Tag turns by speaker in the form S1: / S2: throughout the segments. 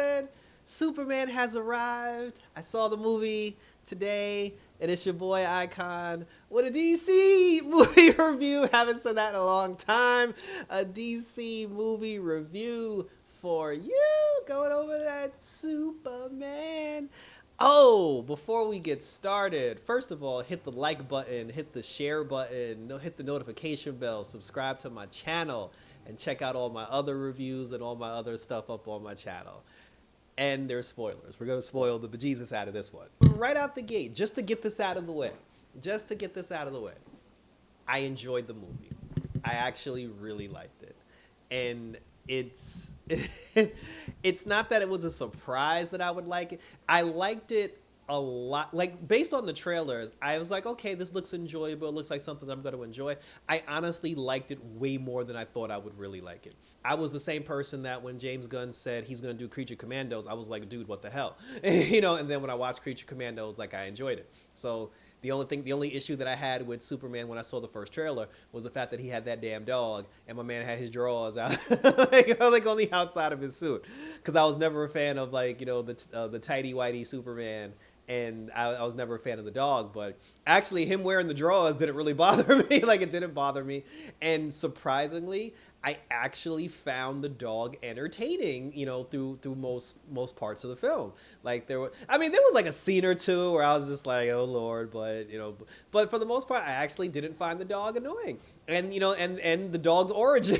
S1: man. Superman has arrived. I saw the movie today, and it's your boy Icon with a DC movie review. Haven't said that in a long time. A DC movie review for you. Going over that Superman. Oh, before we get started, first of all, hit the like button, hit the share button, hit the notification bell, subscribe to my channel, and check out all my other reviews and all my other stuff up on my channel. And there's spoilers. We're going to spoil the bejesus out of this one. Right out the gate, just to get this out of the way. I enjoyed the movie. I actually really liked it. And it's it's not that it was a surprise that I would like it. I liked it a lot. Like, based on the trailers, I was like, okay, this looks enjoyable. It looks like something I'm going to enjoy. I honestly liked it way more than I thought I would really like it. I was the same person that when James Gunn said he's going to do Creature Commandos, I was like, dude, what the hell? And then when I watched Creature Commandos, like, I enjoyed it. So the only issue that I had with Superman when I saw the first trailer was the fact that he had that damn dog and my man had his drawers out, like on the outside of his suit. Because I was never a fan of, like, the tighty whitey Superman. And I was never a fan of the dog, but actually him wearing the drawers didn't really bother me. Like, it didn't bother me. And surprisingly, I actually found the dog entertaining, through most parts of the film. Like, there was like a scene or two where I was just like, oh Lord, but for the most part, I actually didn't find the dog annoying. And and the dog's origin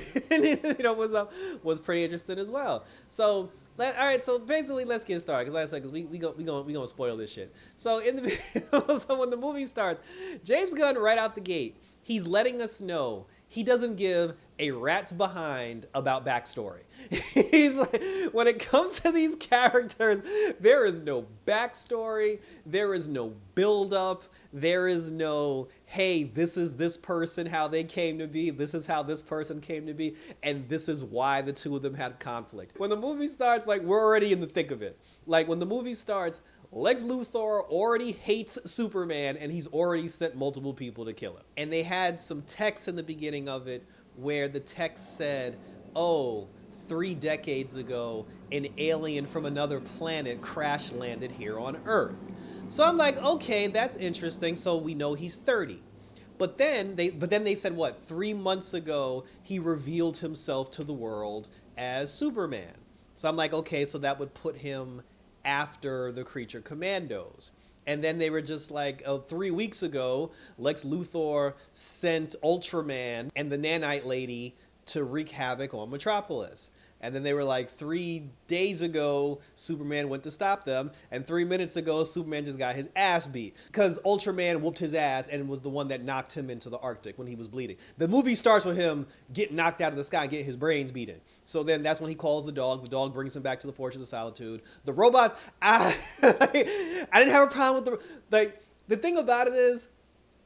S1: was pretty interesting as well. So all right, so basically, let's get started. Because like I said, we gonna spoil this shit. So so when the movie starts, James Gunn right out the gate, he's letting us know he doesn't give a rat's behind about backstory. He's like, when it comes to these characters, there is no backstory, there is no build-up, there is no, hey, this is this person, how they came to be, this is how this person came to be, and this is why the two of them had conflict. When the movie starts, like, we're already in the thick of it. Like, when the movie starts, Lex Luthor already hates Superman, and he's already sent multiple people to kill him. And they had some text in the beginning of it where the text said, oh, 3 decades ago, an alien from another planet crash landed here on Earth. So I'm like, okay, that's interesting. So we know he's 30. But then they said, what, 3 months ago, he revealed himself to the world as Superman. So I'm like, okay, so that would put him after the Creature Commandos. And then they were just like, 3 weeks ago, Lex Luthor sent Ultraman and the Nanite Lady to wreak havoc on Metropolis. And then they were like, 3 days ago, Superman went to stop them. And 3 minutes ago, Superman just got his ass beat. Because Ultraman whooped his ass and was the one that knocked him into the Arctic when he was bleeding. The movie starts with him getting knocked out of the sky and getting his brains beaten. So then that's when he calls the dog. The dog brings him back to the Fortress of Solitude. The robots, I didn't have a problem with the thing about it is,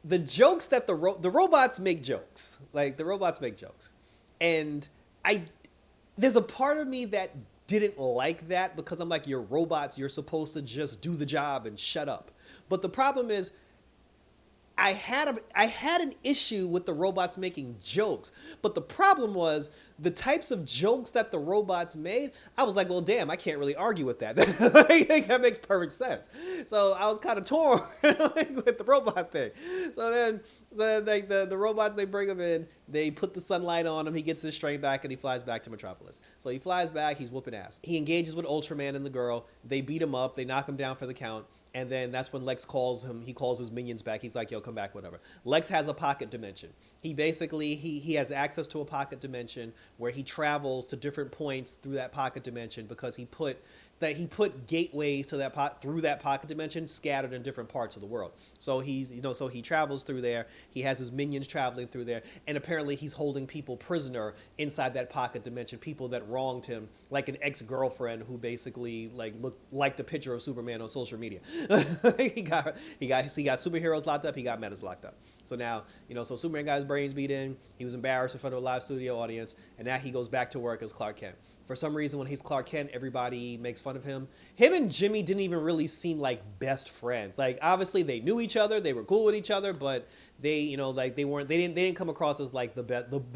S1: the jokes that the robots make jokes. Like, the robots make jokes. And there's a part of me that didn't like that because I'm like, you're robots, you're supposed to just do the job and shut up. But the problem is, I had an issue with the robots making jokes, but the problem was the types of jokes that the robots made. I was like, well, damn, I can't really argue with that. That makes perfect sense. So I was kind of torn with the robot thing. So then the robots, they bring him in, they put the sunlight on him, he gets his strength back, and he flies back to Metropolis. So he flies back, he's whooping ass. He engages with Ultraman and the girl, they beat him up, they knock him down for the count. And then that's when Lex calls him. He calls his minions back. He's like, yo, come back, whatever. Lex has a pocket dimension. He basically, he has access to a pocket dimension where he travels to different points through that pocket dimension because he put gateways to through that pocket dimension scattered in different parts of the world. So so he travels through there. He has his minions traveling through there, and apparently he's holding people prisoner inside that pocket dimension. People that wronged him, like an ex-girlfriend who basically liked a picture of Superman on social media. he got superheroes locked up. He got metas locked up. So now, so Superman got his brains beat in. He was embarrassed in front of a live studio audience, and now he goes back to work as Clark Kent. For some reason, when he's Clark Kent, everybody makes fun of him. Him and Jimmy didn't even really seem like best friends. Like, obviously they knew each other, they were cool with each other, but they didn't come across as like the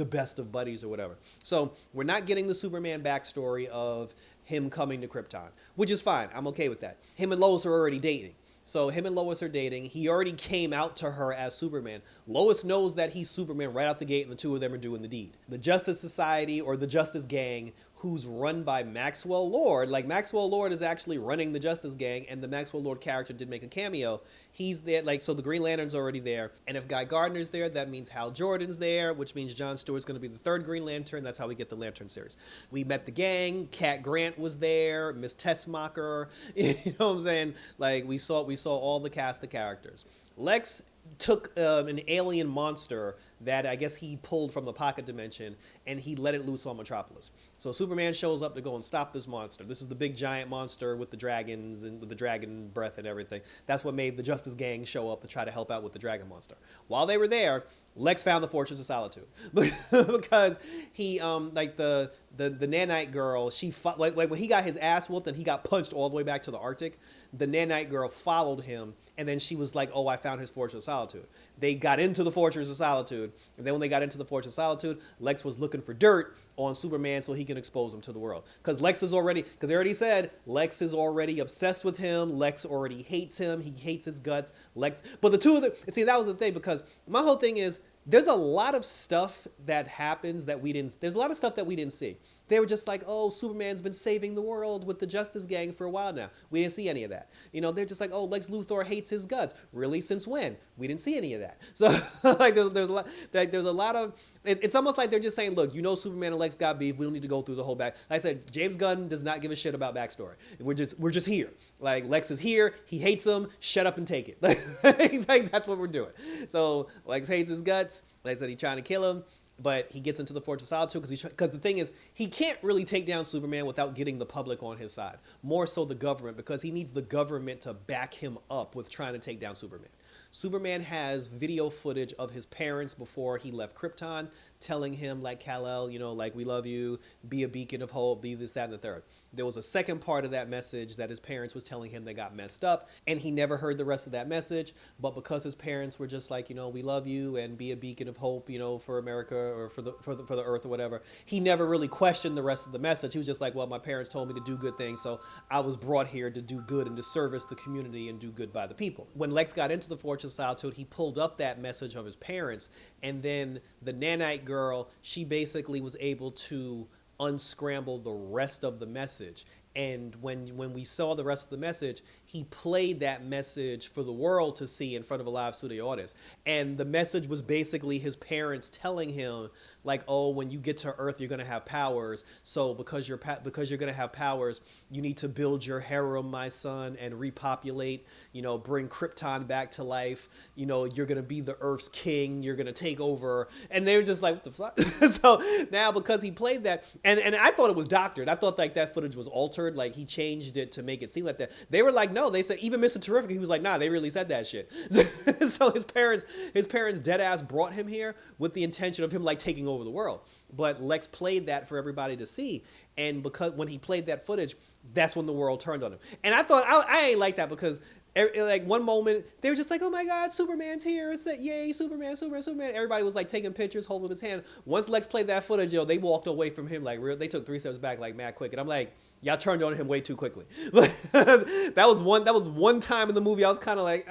S1: best of buddies or whatever. So we're not getting the Superman backstory of him coming to Krypton, which is fine. I'm okay with that. Him and Lois are already dating. So him and Lois are dating. He already came out to her as Superman. Lois knows that he's Superman right out the gate, and the two of them are doing the deed. The Justice Society, or the Justice Gang, who's run by Maxwell Lord. Like, Maxwell Lord is actually running the Justice Gang, and the Maxwell Lord character did make a cameo. He's there, like, so the Green Lantern's already there. And if Guy Gardner's there, that means Hal Jordan's there, which means Jon Stewart's going to be the third Green Lantern. That's how we get the Lantern series. We met the gang. Cat Grant was there. Miss Tessmacher. You know what I'm saying? Like, we saw all the cast of characters. Lex took an alien monster that I guess he pulled from the pocket dimension, and he let it loose on Metropolis. So Superman shows up to go and stop this monster. This is the big giant monster with the dragons and with the dragon breath and everything. That's what made the Justice Gang show up to try to help out with the dragon monster. While they were there, Lex found the Fortress of Solitude because he like the nanite girl, she fought, like when he got his ass whooped and he got punched all the way back to the Arctic, the nanite girl followed him, and then she was like, oh, I found his Fortress of Solitude. They got into the Fortress of Solitude, and then when they got into the Fortress of Solitude, Lex was looking for dirt on Superman so he can expose him to the world. Because they already said Lex is already obsessed with him. Lex already hates him. He hates his guts. But the two of them, see, that was the thing, because my whole thing is, there's a lot of stuff that happens that there's a lot of stuff that we didn't see. They were just like, oh, Superman's been saving the world with the Justice Gang for a while now. We didn't see any of that. You know, they're just like, oh, Lex Luthor hates his guts. Really, since when? We didn't see any of that. So like, there's a lot of. It's almost like they're just saying, look, you know, Superman and Lex got beef. We don't need to go through the whole back. Like I said, James Gunn does not give a shit about backstory. We're just here. Like, Lex is here. He hates him. Shut up and take it. Like that's what we're doing. So Lex hates his guts. Like I said, he's trying to kill him. But he gets into the Fortress of Solitude because the thing is, he can't really take down Superman without getting the public on his side. More so the government, because he needs the government to back him up with trying to take down Superman. Superman has video footage of his parents before he left Krypton telling him, like, Kal-El, you know, like, we love you, be a beacon of hope, be this, that, and the third. There was a second part of that message that his parents was telling him they got messed up, and he never heard the rest of that message. But because his parents were just like, you know, we love you and be a beacon of hope, you know, for America or for the earth or whatever, he never really questioned the rest of the message. He was just like, well, my parents told me to do good things, so I was brought here to do good and to service the community and do good by the people. When Lex got into the Fortress of Solitude, he pulled up that message of his parents, and then the nanite girl, she basically was able to unscramble the rest of the message. And when we saw the rest of the message, he played that message for the world to see in front of a live studio audience. And the message was basically his parents telling him, like, oh, when you get to Earth, you're going to have powers. So because you're going to have powers, you need to build your harem, my son, and repopulate, you know, bring Krypton back to life. You know, you're going to be the Earth's king. You're going to take over. And they were just like, what the fuck? So now because he played that, and I thought it was doctored. I thought like that footage was altered. Like he changed it to make it seem like that. They were like, no, they said, even Mr. Terrific, he was like, nah, they really said that shit. So his parents dead ass brought him here with the intention of him like taking over the world. But Lex played that for everybody to see. And because when he played that footage, that's when the world turned on him. And I thought, I ain't like that because like one moment they were just like, oh my God, Superman's here. It's that, yay, Superman, Superman, Superman. Everybody was like taking pictures, holding his hand. Once Lex played that footage, yo, they walked away from him like real. They took 3 steps back like mad quick. And I'm like, y'all turned on him way too quickly. That was one time in the movie I was kind of like,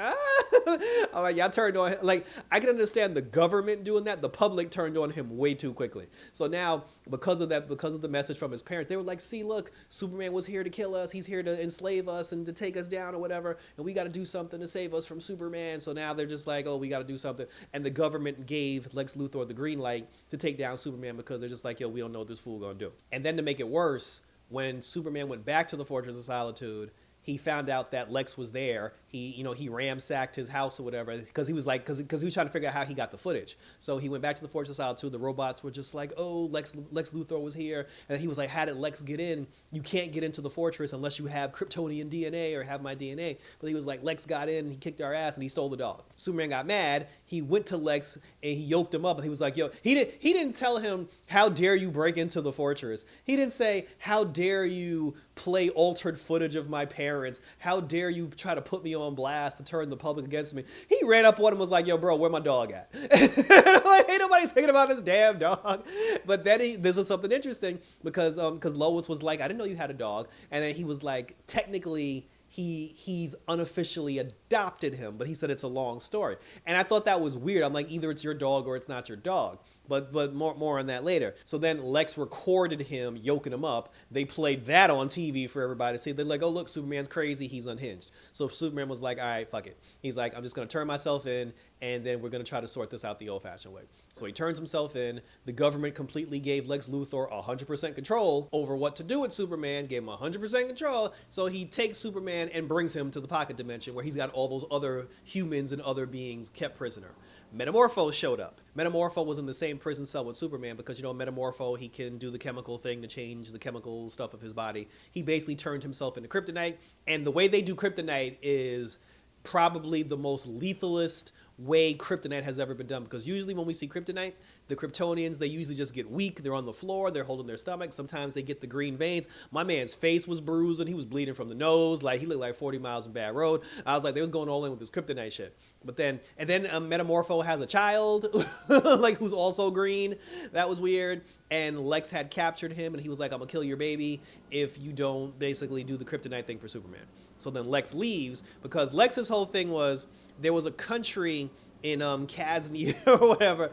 S1: I'm like, y'all turned on him. Like, I can understand the government doing that. The public turned on him way too quickly. So now, because of the message from his parents, they were like, see, look, Superman was here to kill us. He's here to enslave us and to take us down or whatever. And we got to do something to save us from Superman. So now they're just like, oh, we got to do something. And the government gave Lex Luthor the green light to take down Superman because they're just like, yo, we don't know what this fool gonna do. And then to make it worse, when Superman went back to the Fortress of Solitude, he found out that Lex was there. He ransacked his house or whatever because he was trying to figure out how he got the footage. So he went back to the Fortress of Solitude. The robots were just like, oh, Lex Luthor was here. And he was like, how did Lex get in? You can't get into the fortress unless you have Kryptonian DNA or have my DNA. But he was like, Lex got in, he kicked our ass, and he stole the dog. Superman got mad. He went to Lex and he yoked him up, and he was like, yo, he didn't tell him, how dare you break into the fortress. He didn't say, how dare you play altered footage of my parents. How dare you try to put me on blast to turn the public against me? He ran up on him and was like, yo, bro, where my dog at? I'm like, ain't nobody thinking about this damn dog. But then this was something interesting because Lois was like, I didn't know you had a dog. And then he was like, technically, he's unofficially adopted him, but he said it's a long story. And I thought that was weird. I'm like, either it's your dog or it's not your dog. But more on that later. So then Lex recorded him yoking him up. They played that on TV for everybody to see. They're like, oh, look, Superman's crazy. He's unhinged. So Superman was like, all right, fuck it. He's like, I'm just going to turn myself in, and then we're going to try to sort this out the old-fashioned way. So he turns himself in. The government completely gave Lex Luthor 100% control over what to do with Superman, gave him 100% control. So he takes Superman and brings him to the pocket dimension where he's got all those other humans and other beings kept prisoner. Metamorpho showed up. Metamorpho was in the same prison cell with Superman because, you know, Metamorpho, he can do the chemical thing to change the chemical stuff of his body. He basically turned himself into kryptonite. And the way they do kryptonite is probably the most lethalist way kryptonite has ever been done, because usually when we see kryptonite, the Kryptonians, they usually just get weak. They're on the floor. They're holding their stomach. Sometimes they get the green veins. My man's face was bruised and he was bleeding from the nose. Like, he looked like 40 miles in bad road. I was like, they was going all in with this kryptonite shit. But then Metamorpho has a child, like, who's also green. That was weird. And Lex had captured him, and he was like, I'm gonna kill your baby if you don't basically do the kryptonite thing for Superman. So then Lex leaves, because Lex's whole thing was, there was a country in Kasny or whatever.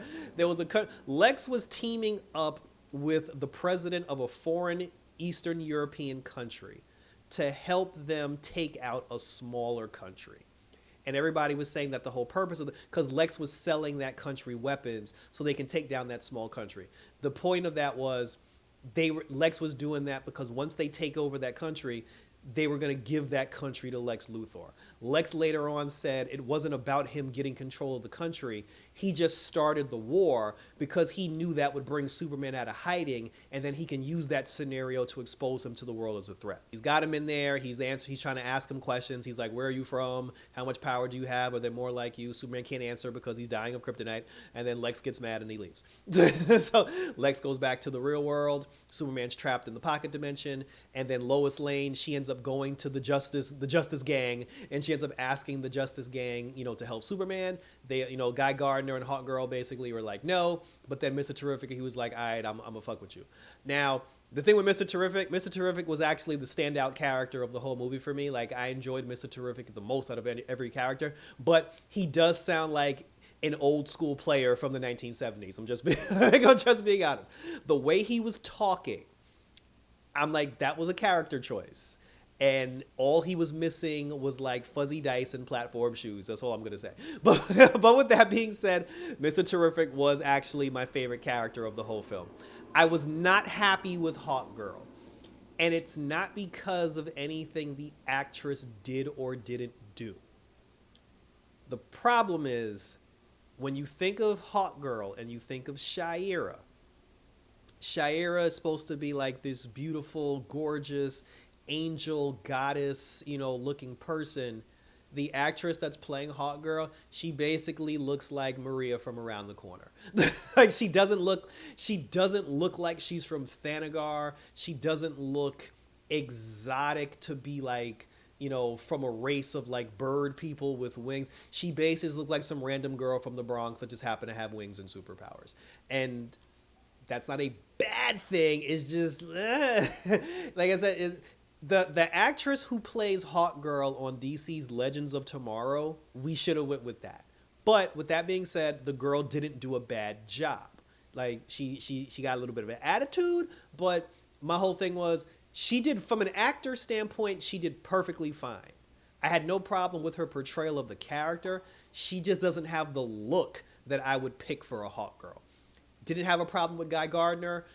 S1: Lex was teaming up with the president of a foreign Eastern European country to help them take out a smaller country. And everybody was saying that the whole purpose of because Lex was selling that country weapons so they can take down that small country. The point of that was Lex was doing that because once they take over that country, they were going to give that country to Lex Luthor. Lex later on said it wasn't about him getting control of the country. He just started the war because he knew that would bring Superman out of hiding, and then he can use that scenario to expose him to the world as a threat. He's got him in there. He's trying to ask him questions. He's like, where are you from? How much power do you have? Are they more like you? Superman can't answer because he's dying of kryptonite. And then Lex gets mad and he leaves. So Lex goes back to the real world. Superman's trapped in the pocket dimension. And then Lois Lane, she ends up going to the Justice Gang, and she ends up asking the Justice Gang, to help Superman. They, Guy Gardner and Hawk Girl basically were like, no. But then Mr. Terrific, he was like, all right, I'm gonna fuck with you. Now, the thing with Mr. Terrific was actually the standout character of the whole movie for me. Like, I enjoyed Mr. Terrific the most out of every character. But he does sound like an old school player from the 1970s. I'm just being honest. The way he was talking, I'm like, that was a character choice. And all he was missing was like fuzzy dice and platform shoes. That's all I'm going to say. But with that being said, Mr. Terrific was actually my favorite character of the whole film. I was not happy with Hawk Girl. And it's not because of anything the actress did or didn't do. The problem is, when you think of Hawk Girl and you think of Shayera is supposed to be like this beautiful, gorgeous, angel, goddess, looking person. The actress that's playing Hawk Girl, she basically looks like Maria from Around the Corner. Like, she doesn't look like she's from Thanagar. She doesn't look exotic to be like, from a race of like bird people with wings. She basically looks like some random girl from the Bronx that just happened to have wings and superpowers. And that's not a bad thing. It's just, like I said, the actress who plays Hawk Girl on DC's Legends of Tomorrow, we should have went with that. But with that being said, the girl didn't do a bad job. Like, she got a little bit of an attitude, but my whole thing was, she did, from an actor standpoint, she did perfectly fine. I had no problem with her portrayal of the character. She just doesn't have the look that I would pick for a Hawk Girl. Didn't have a problem with Guy Gardner.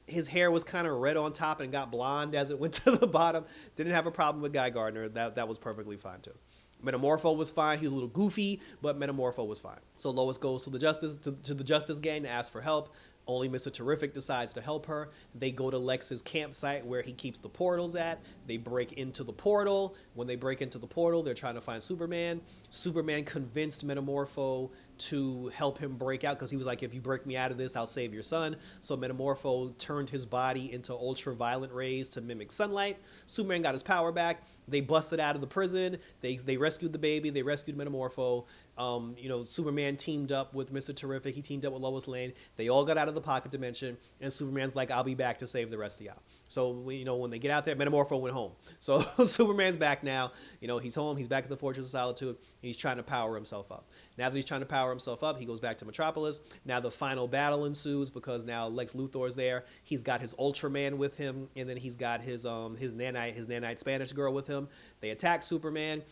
S1: His hair was kind of red on top and got blonde as it went to the bottom. Didn't have a problem with Guy Gardner. That was perfectly fine too. Metamorpho was fine. He was a little goofy, but Metamorpho was fine. So Lois goes to the Justice Gang to ask for help. Only Mr. Terrific decides to help her. They go to Lex's campsite where he keeps the portals at. They break into the portal. When they break into the portal, they're trying to find Superman. Superman convinced Metamorpho to help him break out because he was like, if you break me out of this, I'll save your son. So Metamorpho turned his body into ultraviolet rays to mimic sunlight. Superman got his power back. They busted out of the prison. They rescued the baby. They rescued Metamorpho. Superman teamed up with Mr. Terrific. He teamed up with Lois Lane. They all got out of the pocket dimension, and Superman's like, I'll be back to save the rest of y'all. So, when they get out there, Metamorpho went home. So Superman's back now. He's home. He's back at the Fortress of Solitude. He's trying to power himself up. Now that he's trying to power himself up, he goes back to Metropolis. Now the final battle ensues because now Lex Luthor's there. He's got his Ultraman with him, and then he's got his nanite Spanish girl with him. They attack Superman.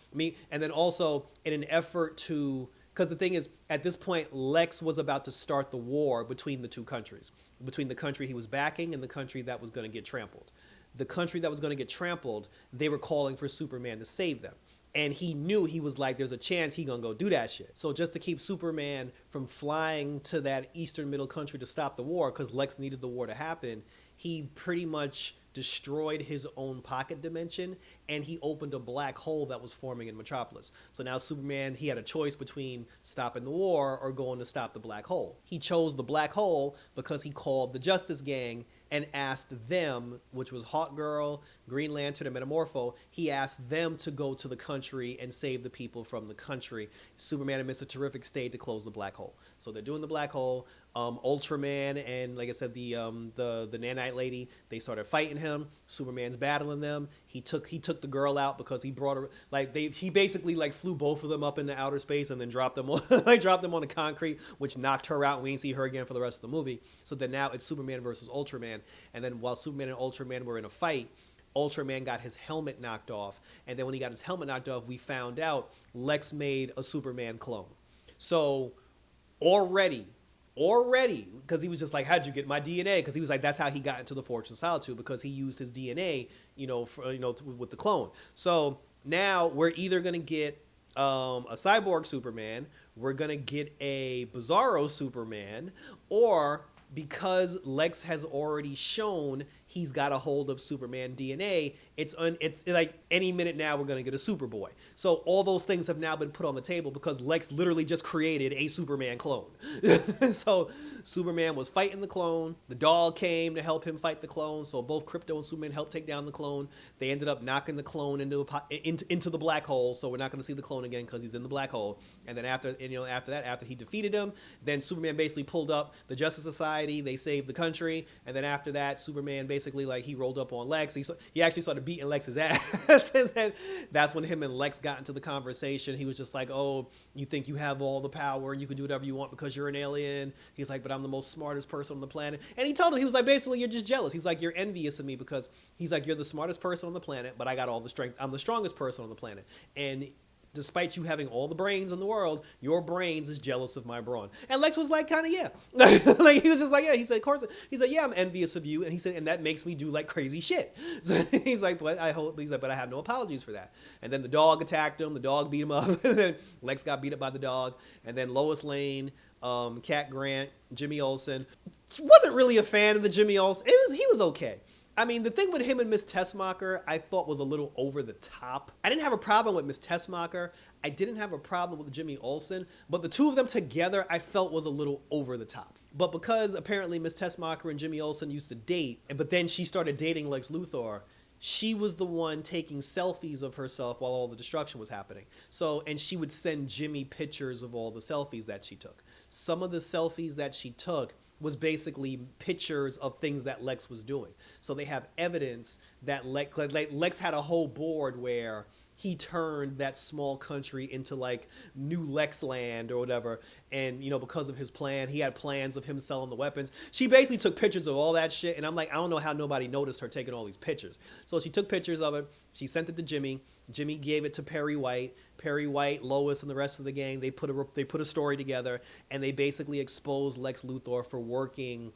S1: And then also in an effort to, because the thing is, at this point, Lex was about to start the war between the two countries, between the country he was backing and the country that was going to get trampled. The country that was going to get trampled, they were calling for Superman to save them. And he knew, he was like, there's a chance he gonna go do that shit. So just to keep Superman from flying to that eastern middle country to stop the war, because Lex needed the war to happen, he pretty much destroyed his own pocket dimension, and he opened a black hole that was forming in Metropolis. So now Superman, he had a choice between stopping the war or going to stop the black hole. He chose the black hole because he called the Justice Gang and asked them, which was Hawkgirl, Green Lantern, and Metamorpho, he asked them to go to the country and save the people from the country. Superman and Mr. Terrific stayed to close the black hole. So they're doing the black hole. Ultraman and, like I said, the nanite lady, they started fighting him. Superman's battling them. He took the girl out because he brought her, he basically flew both of them up into outer space and then dropped them on dropped them on the concrete, which knocked her out. We ain't see her again for the rest of the movie. So then now it's Superman versus Ultraman. And then while Superman and Ultraman were in a fight, Ultraman got his helmet knocked off. And then when he got his helmet knocked off, we found out Lex made a Superman clone. So already, because he was just like, how'd you get my DNA? Because he was like, that's how he got into the Fortress of Solitude, because he used his DNA, with the clone. So now we're either going to get a cyborg Superman, we're going to get a Bizarro Superman, or because Lex has already shown he's got a hold of Superman DNA, it's like any minute now we're going to get a Superboy. So all those things have now been put on the table because Lex literally just created a Superman clone. So Superman was fighting the clone. The dog came to help him fight the clone. So both Krypto and Superman helped take down the clone. They ended up knocking the clone into the black hole. So we're not going to see the clone again because he's in the black hole. And then after he defeated him, then Superman basically pulled up the Justice Society. They saved the country. And then after that, Superman basically, he rolled up on Lex. He actually started beating Lex's ass. And then that's when him and Lex got into the conversation. He was just like, oh, you think you have all the power and you can do whatever you want because you're an alien. He's like, but I'm the most smartest person on the planet. And he told him, he was like, basically, you're just jealous. He's like, you're envious of me because he's like, you're the smartest person on the planet, but I got all the strength. I'm the strongest person on the planet. And despite you having all the brains in the world, your brains is jealous of my brawn. And Lex was like, kind of, yeah. He was just like, yeah. He said, of course. He said, yeah, I'm envious of you. And he said, and that makes me do crazy shit. So he's like, but I have no apologies for that. And then the dog attacked him. The dog beat him up. And then Lex got beat up by the dog. And then Lois Lane, Cat Grant, Jimmy Olsen. Wasn't really a fan of the Jimmy Olsen. He was okay. I mean, the thing with him and Miss Tessmacher, I thought was a little over the top. I didn't have a problem with Miss Tessmacher. I didn't have a problem with Jimmy Olsen. But the two of them together, I felt was a little over the top. But because apparently Miss Tessmacher and Jimmy Olsen used to date, but then she started dating Lex Luthor, she was the one taking selfies of herself while all the destruction was happening. So, and she would send Jimmy pictures of all the selfies that she took. Some of the selfies that she took was basically pictures of things that Lex was doing. So they have evidence that Lex had a whole board where he turned that small country into new Lexland or whatever. And, because of his plan, he had plans of him selling the weapons. She basically took pictures of all that shit. And I'm like, I don't know how nobody noticed her taking all these pictures. So she took pictures of it. She sent it to Jimmy. Jimmy gave it to Perry White. Perry White, Lois, and the rest of the gang, they put a story together, and they basically exposed Lex Luthor for working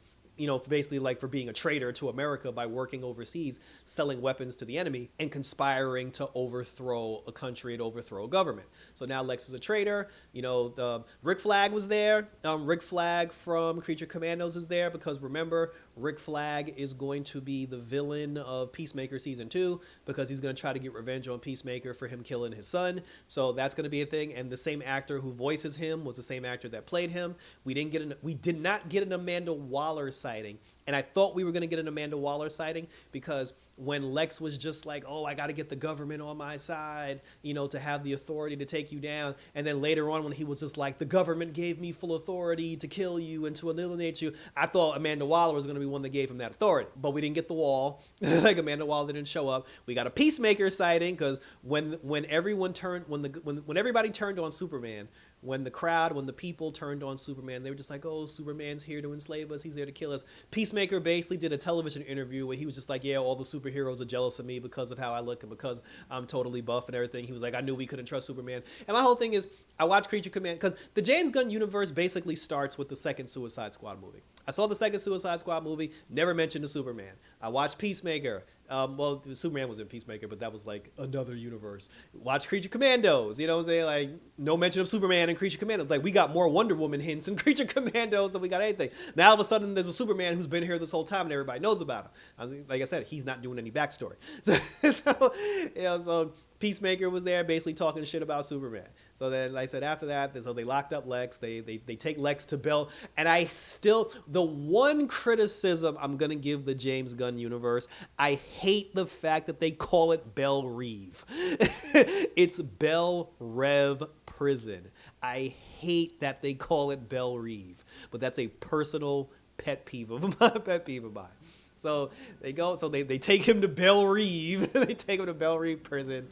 S1: basically like for being a traitor to America by working overseas, selling weapons to the enemy, and conspiring to overthrow a country and overthrow a government. So now Lex is a traitor. The Rick Flag was there. Rick Flag from Creature Commandos is there because remember, Rick Flag is going to be the villain of Peacemaker season 2 because he's going to try to get revenge on Peacemaker for him killing his son. So that's going to be a thing. And the same actor who voices him was the same actor that played him. We did not get an Amanda Waller sighting. And I thought we were going to get an Amanda Waller sighting because when Lex was just like, oh, I got to get the government on my side, to have the authority to take you down. And then later on when he was just like, the government gave me full authority to kill you and to eliminate you, I thought Amanda Waller was going to be one that gave him that authority. But we didn't get the wall. Like Amanda Waller didn't show up. We got a Peacemaker sighting because when everybody turned on Superman, when the people turned on Superman, they were just like, oh, Superman's here to enslave us. He's there to kill us. Peacemaker basically did a television interview where he was just like, yeah, all the superheroes are jealous of me because of how I look and because I'm totally buff and everything. He was like, I knew we couldn't trust Superman. And my whole thing is, I watch Creature Command because the James Gunn universe basically starts with the second Suicide Squad movie. I saw the second Suicide Squad movie, never mentioned the Superman. I watched Peacemaker. Well, Superman was in Peacemaker, but that was like another universe. Watch Creature Commandos, you know what I'm saying? Like, no mention of Superman in Creature Commandos. Like, we got more Wonder Woman hints in Creature Commandos than we got anything. Now, all of a sudden, there's a Superman who's been here this whole time and everybody knows about him. Like I said, he's not doing any backstory. So Peacemaker was there basically talking shit about Superman. So then, like I said, after that, so they locked up Lex. They take Lex to Bell. And the one criticism I'm going to give the James Gunn universe, I hate the fact that they call it Belle Reve. It's Belle Rev Prison. I hate that they call it Belle Reve. But that's a personal pet peeve of mine. So they take him to Belle Reve. They take him to Belle Reve prison.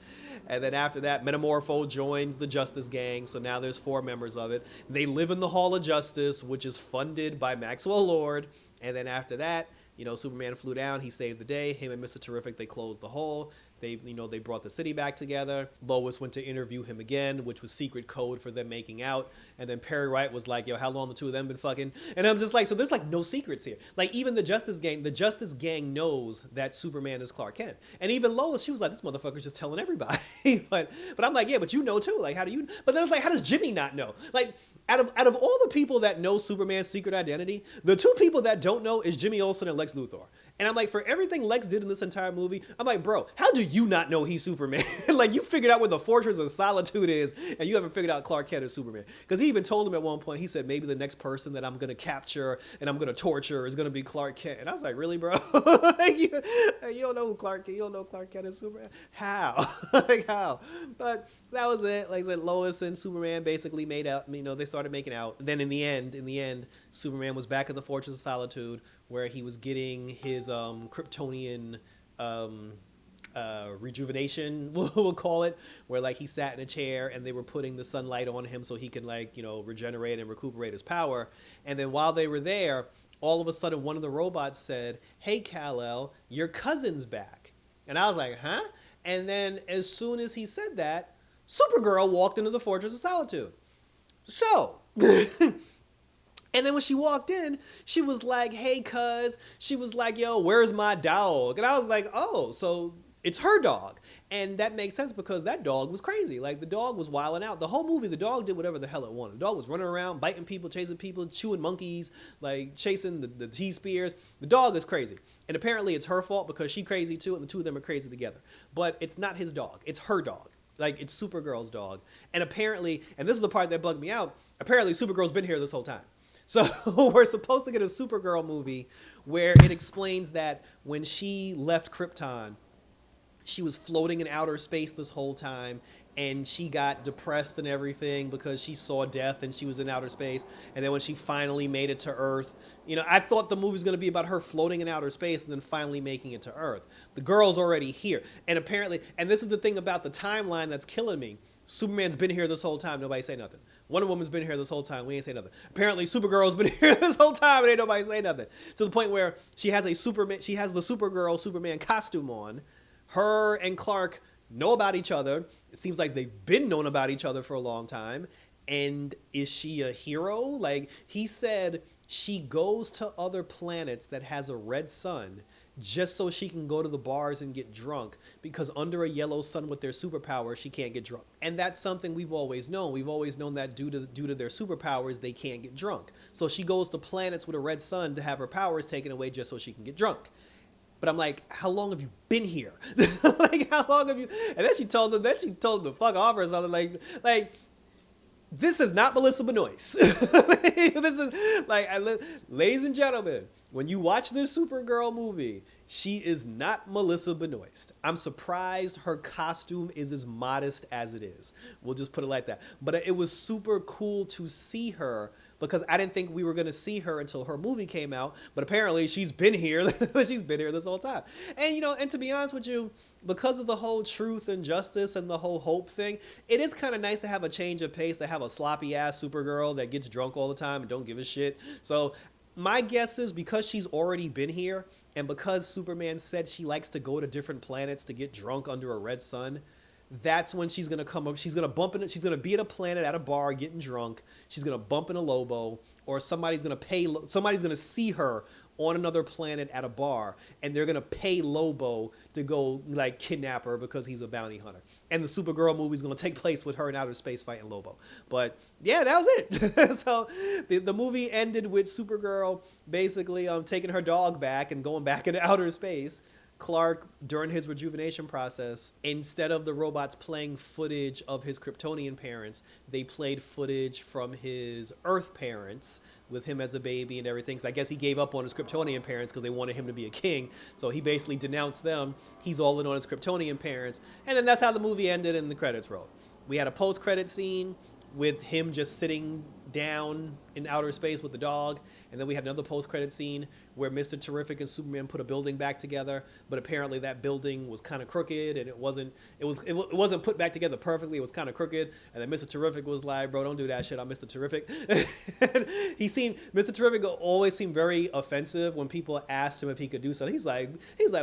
S1: And then after that, Metamorpho joins the Justice Gang. So now there's 4 members of it. They live in the Hall of Justice, which is funded by Maxwell Lord. And then after that, Superman flew down. He saved the day. Him and Mr. Terrific, they closed the hole. They brought the city back together. Lois went to interview him again, which was secret code for them making out. And then Perry Wright was like, yo, how long the two of them been fucking? And I'm just like, so there's like no secrets here. Like even the Justice Gang knows that Superman is Clark Kent. And even Lois, she was like, this motherfucker's just telling everybody. but I'm like, yeah, but you know too. Like, how do you? But then it's like, how does Jimmy not know? Like, out of all the people that know Superman's secret identity, the 2 people that don't know is Jimmy Olsen and Lex Luthor. And I'm like, for everything Lex did in this entire movie, I'm like, bro, how do you not know he's Superman? Like, you figured out where the Fortress of Solitude is, and you haven't figured out Clark Kent is Superman. Because he even told him at one point, he said, maybe the next person that I'm going to capture and I'm going to torture is going to be Clark Kent. And I was like, really, bro? you don't know who Clark Kent, you don't know Clark Kent is Superman? How? Like, how? But that was it. Like I said, Lois and Superman basically made out, they started making out. Then in the end, Superman was back at the Fortress of Solitude, where he was getting his Kryptonian rejuvenation, we'll call it, where like he sat in a chair and they were putting the sunlight on him so he can regenerate and recuperate his power. And then while they were there, all of a sudden one of the robots said, hey, Kal-El, your cousin's back. And I was like, huh? And then as soon as he said that, Supergirl walked into the Fortress of Solitude. So... And then when she walked in, she was like, hey, cuz. She was like, yo, where's my dog? And I was like, oh, so it's her dog. And that makes sense because that dog was crazy. Like, the dog was wilding out. The whole movie, the dog did whatever the hell it wanted. The dog was running around, biting people, chasing people, chewing monkeys, like chasing the T-spears. The dog is crazy. And apparently it's her fault because she's crazy too, and the 2 of them are crazy together. But it's not his dog. It's her dog. Like, it's Supergirl's dog. And apparently, and this is the part that bugged me out, apparently Supergirl's been here this whole time. So we're supposed to get a Supergirl movie where it explains that when she left Krypton, she was floating in outer space this whole time, and she got depressed and everything because she saw death and she was in outer space. And then when she finally made it to Earth, I thought the movie was going to be about her floating in outer space and then finally making it to Earth. The girl's already here. And apparently, and this is the thing about the timeline that's killing me, Superman's been here this whole time, nobody say nothing. Wonder Woman's been here this whole time, we ain't say nothing. Apparently Supergirl's been here this whole time and ain't nobody say nothing. To the point where she has the Supergirl Superman costume on. Her and Clark know about each other. It seems like they've been known about each other for a long time. And is she a hero? Like, he said She goes to other planets that has a red sun just so she can go to the bars and get drunk because under a yellow sun with their superpower she can't get drunk. And that's something we've always known. We've always known that due to their superpowers they can't get drunk. So she goes to planets with a red sun to have her powers taken away just so she can get drunk. But I'm like, how long have you been here? Like, how long have you? And then she told them to fuck off or something. Like, this is not Melissa Benoist. This is like, ladies and gentlemen, when you watch this Supergirl movie, she is not Melissa Benoist. I'm surprised her costume is as modest as it is. We'll just put it like that. But it was super cool to see her because I didn't think we were going to see her until her movie came out. But apparently she's been here. She's been here this whole time. And, and to be honest with you, because of the whole truth and justice and the whole hope thing, it is kind of nice to have a change of pace, to have a sloppy ass Supergirl that gets drunk all the time and don't give a shit. So my guess is because she's already been here and because Superman said she likes to go to different planets to get drunk under a red sun, that's when she's gonna come up. She's gonna bump in. She's gonna be at a planet at a bar getting drunk. She's gonna bump into Lobo, or somebody's gonna see her on another planet at a bar, and they're gonna pay Lobo to go like kidnap her because he's a bounty hunter. And the Supergirl movie is gonna take place with her in outer space fighting Lobo. But yeah, that was it. So the movie ended with Supergirl basically taking her dog back and going back into outer space. Clark, during his rejuvenation process, instead of the robots playing footage of his Kryptonian parents, they played footage from his Earth parents with him as a baby and everything. So I guess he gave up on his Kryptonian parents because they wanted him to be a king. So he basically denounced them. He's all in on his Kryptonian parents. And then that's how the movie ended and the credits rolled. We had a post-credit scene with him just sitting down in outer space with the dog. And then we had another post-credit scene where Mr. Terrific and Superman put a building back together, but apparently that building was kind of crooked and it wasn't put back together perfectly. It was kind of crooked. And then Mr. Terrific was like, "Bro, don't do that shit. I'm Mr. Terrific." Mr. Terrific always seemed very offensive when people asked him if he could do something. He's like,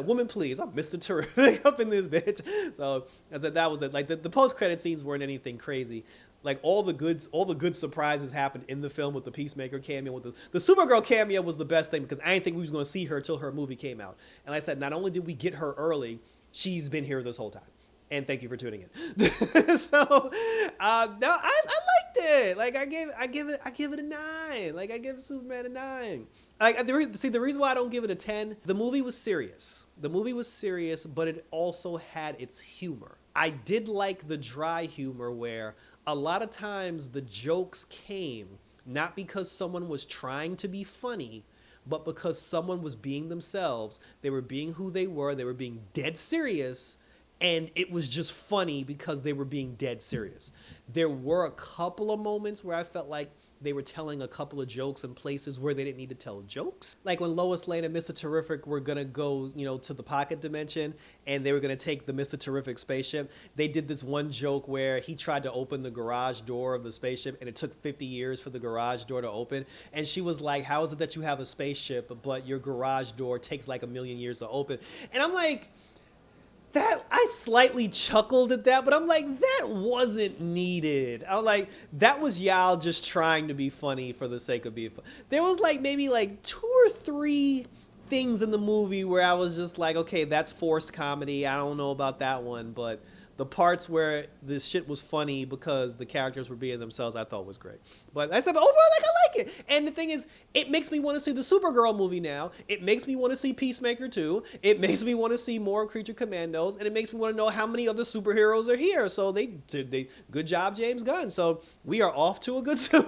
S1: "Woman, please, I'm Mr. Terrific up in this bitch." So I said that was it. Like the post-credit scenes weren't anything crazy. Like all the good surprises happened in the film with the Peacemaker cameo. With the Supergirl cameo was the best thing because I didn't think we was going to see her until her movie came out. And like I said, not only did we get her early, she's been here this whole time. And thank you for tuning in. So no, I liked it. Like I give it a 9. Like I give Superman a 9. Like the reason why I don't give it a 10, the movie was serious. The movie was serious, but it also had its humor. I did like the dry humor where a lot of times the jokes came not because someone was trying to be funny, but because someone was being themselves. They were being who they were being dead serious, and it was just funny because they were being dead serious. There were a couple of moments where I felt like they were telling a couple of jokes in places where they didn't need to tell jokes. Like when Lois Lane and Mr. Terrific were gonna go, to the pocket dimension and they were gonna take the Mr. Terrific spaceship. They did this one joke where he tried to open the garage door of the spaceship and it took 50 years for the garage door to open. And she was like, "How is it that you have a spaceship, but your garage door takes like 1,000,000 years to open?" And I'm like, that I slightly chuckled at that, but I'm like, that wasn't needed. I'm like, that was y'all just trying to be funny for the sake of being funny. There was maybe 2 or 3 things in the movie where I was just like, okay, that's forced comedy. I don't know about that one, but the parts where this shit was funny because the characters were being themselves, I thought was great. But I said, overall, I like it. And the thing is, it makes me want to see the Supergirl movie now. It makes me want to see Peacemaker 2. It makes me want to see more Creature Commandos. And it makes me want to know how many other superheroes are here. So they good job, James Gunn. So we are off to a good start.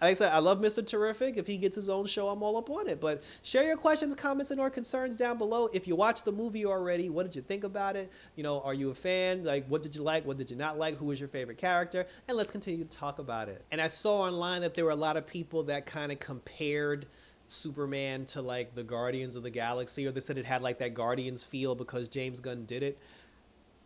S1: Like I said, I love Mr. Terrific. If he gets his own show, I'm all up on it. But share your questions, comments, and or concerns down below. If you watched the movie already, what did you think about it? Are you a fan? Like, what did you like? What did you not like? Who was your favorite character? And let's continue to talk about it. And I saw online that there were a lot of people that kind of compared Superman to the Guardians of the Galaxy, or they said it had that Guardians feel because James Gunn did it.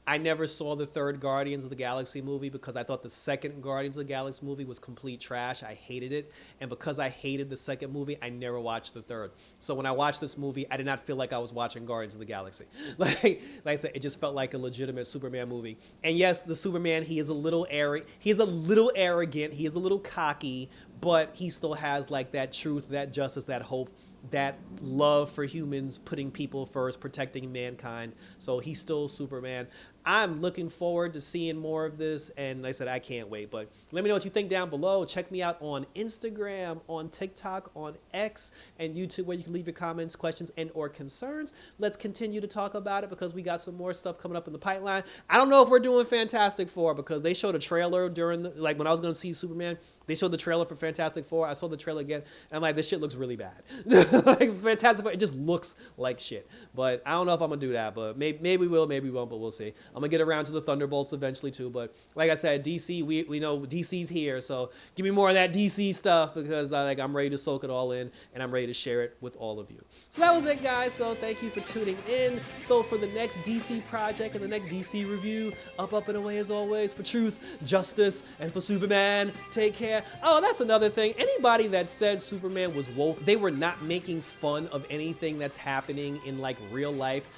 S1: I never saw the third Guardians of the Galaxy movie because I thought the second Guardians of the Galaxy movie was complete trash. I hated it. And because I hated the second movie, I never watched the third. So when I watched this movie, I did not feel like I was watching Guardians of the Galaxy. Like I said, it just felt like a legitimate Superman movie. And yes, the Superman, he is a little arrogant. He is a little cocky, but he still has like that truth, that justice, that hope, that love for humans, putting people first, protecting mankind. So he's still Superman. I'm looking forward to seeing more of this, and like I said, I can't wait. But let me know what you think down below. Check me out on Instagram, on TikTok, on X, and YouTube, where you can leave your comments, questions, and or concerns. Let's continue to talk about it, because we got some more stuff coming up in the pipeline. I don't know if we're doing Fantastic Four, because they showed a trailer during like when I was going to see Superman. They showed the trailer for Fantastic Four. I saw the trailer again, and I'm like, this shit looks really bad. Like Fantastic Four, it just looks like shit. But I don't know if I'm gonna do that. But maybe we will, maybe we won't. But we'll see. I'm gonna get around to the Thunderbolts eventually too. But like I said, DC, we know DC's here, so give me more of that DC stuff, because I'm ready to soak it all in, and I'm ready to share it with all of you. So that was it, guys. So thank you for tuning in. So for the next DC project and the next DC review, up and away as always, for truth, justice, and for Superman. Take care. Oh, that's another thing. Anybody that said Superman was woke, they were not making fun of anything that's happening in like real life.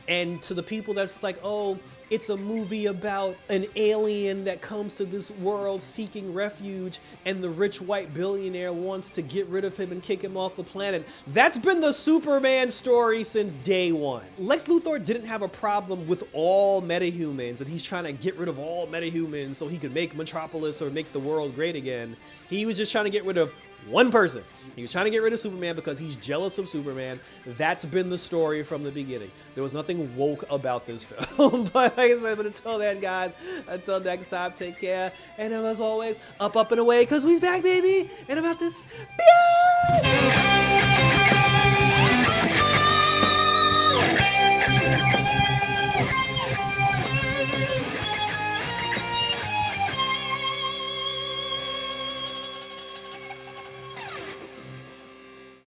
S1: And to the people that's like, oh, it's a movie about an alien that comes to this world seeking refuge, and the rich white billionaire wants to get rid of him and kick him off the planet. That's been the Superman story since day one. Lex Luthor didn't have a problem with all metahumans, and he's trying to get rid of all metahumans so he could make Metropolis or make the world great again. He was just trying to get rid of one person. He was trying to get rid of Superman because he's jealous of Superman. That's been the story from the beginning. There was nothing woke about this film. But like I said, but until then, guys, until next time, take care. And as always, up and away, because we's back, baby. And about this,